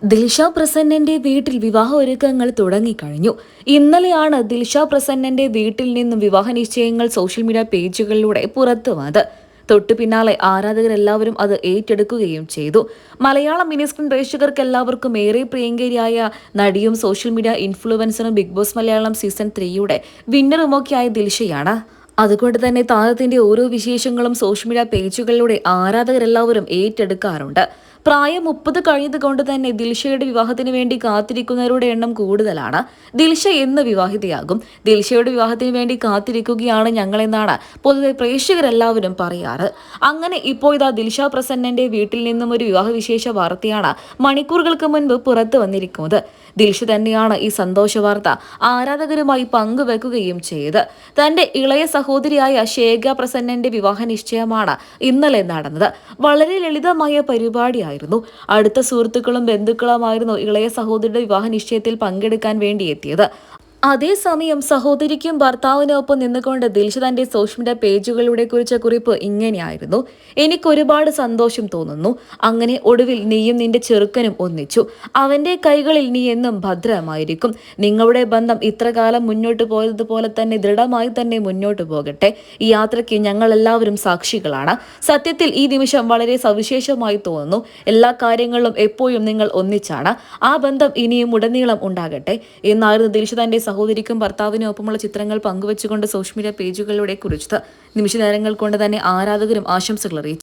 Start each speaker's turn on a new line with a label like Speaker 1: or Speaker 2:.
Speaker 1: ദിൽഷ പ്രസന്നന്റെ വീട്ടിൽ വിവാഹ ഒരുക്കങ്ങൾ തുടങ്ങിക്കഴിഞ്ഞു. ഇന്നലെയാണ് ദിൽഷ പ്രസന്നന്റെ വീട്ടിൽ നിന്നും വിവാഹ നിശ്ചയങ്ങൾ സോഷ്യൽ മീഡിയ പേജുകളിലൂടെ പുറത്തു വന്നത്. തൊട്ടു പിന്നാലെ ആരാധകരെല്ലാവരും അത് ഏറ്റെടുക്കുകയും ചെയ്തു. മലയാളം മിനിസ്ക്രീൻ പ്രേക്ഷകർക്ക് എല്ലാവർക്കും ഏറെ പ്രിയങ്കരിയായ നടിയും സോഷ്യൽ മീഡിയ ഇൻഫ്ലുവൻസറും ബിഗ് ബോസ് മലയാളം സീസൺ 3യുടെ വിന്നറുമൊക്കെയായ ദിൽഷയാണ്. അതുകൊണ്ട് തന്നെ താരത്തിന്റെ ഓരോ വിശേഷങ്ങളും സോഷ്യൽ മീഡിയ പേജുകളിലൂടെ ആരാധകരെല്ലാവരും ഏറ്റെടുക്കാറുണ്ട്. പ്രായം 30 കഴിഞ്ഞതുകൊണ്ട് തന്നെ ദിൽഷയുടെ വിവാഹത്തിന് വേണ്ടി കാത്തിരിക്കുന്നവരുടെ എണ്ണം കൂടുതലാണ്. ദിൽഷ എന്ന് വിവാഹിതയാകും, ദിൽഷയുടെ വിവാഹത്തിന് വേണ്ടി കാത്തിരിക്കുകയാണ് ഞങ്ങളെന്നാണ് പൊതുവെ പ്രേക്ഷകരെല്ലാവരും പറയാറ്. അങ്ങനെ ഇപ്പോൾ ഇതാ ദിൽഷ പ്രസന്നന്റെ വീട്ടിൽ നിന്നും ഒരു വിവാഹവിശേഷ വാർത്തയാണ് മണിക്കൂറുകൾക്ക് മുൻപ് പുറത്തു വന്നിരിക്കുന്നത്. ദിൽഷ തന്നെയാണ് ഈ സന്തോഷ വാർത്ത ആരാധകരുമായി പങ്കുവെക്കുകയും ചെയ്ത്. തന്റെ ഇളയ സഹോദരിയായ ശേഖ പ്രസന്നന്റെ വിവാഹ നിശ്ചയമാണ് ഇന്നലെ നടന്നത്. വളരെ ലളിതമായ പരിപാടിയായിരുന്നു. അടുത്ത സുഹൃത്തുക്കളും ബന്ധുക്കളുമായിരുന്നു ഇളയ സഹോദരിയുടെ വിവാഹ നിശ്ചയത്തിൽ പങ്കെടുക്കാൻ വേണ്ടി എത്തിയത്. അതേസമയം സഹോദരിക്കും ഭർത്താവിനൊപ്പം നിന്നുകൊണ്ട് ദിൽഷ തന്റെ സോഷ്യൽ മീഡിയ പേജുകളിലൂടെ കുറിച്ച കുറിപ്പ് ഇങ്ങനെയായിരുന്നു: എനിക്കൊരുപാട് സന്തോഷം തോന്നുന്നു. അങ്ങനെ ഒടുവിൽ നീയും നിന്റെ ചെറുക്കനും ഒന്നിച്ചു. അവന്റെ കൈകളിൽ നീ എന്നും ഭദ്രമായിരിക്കും. നിങ്ങളുടെ ബന്ധം ഇത്രകാലം മുന്നോട്ട് പോയതുപോലെ തന്നെ ദൃഢമായി തന്നെ മുന്നോട്ട് പോകട്ടെ. ഈ യാത്രയ്ക്ക് ഞങ്ങൾ എല്ലാവരും സാക്ഷികളാണ്. സത്യത്തിൽ ഈ നിമിഷം വളരെ സവിശേഷമായി തോന്നുന്നു. എല്ലാ കാര്യങ്ങളിലും എപ്പോഴും നിങ്ങൾ ഒന്നിച്ചാണ്. ആ ബന്ധം ഇനിയും ഉടനീളം ഉണ്ടാകട്ടെ എന്നായിരുന്നു ദിൽഷ തന്റെ സഹോദരിക്കും ഭർത്താവിനും ഒപ്പമുള്ള ചിത്രങ്ങൾ പങ്കുവച്ചുകൊണ്ട് സോഷ്യൽ മീഡിയ പേജുകളിലൂടെ കുറിച്ചത്. നിമിഷ നേരങ്ങൾ കൊണ്ട് തന്നെ ആരാധകരും ആശംസകൾ അറിയിച്ചു.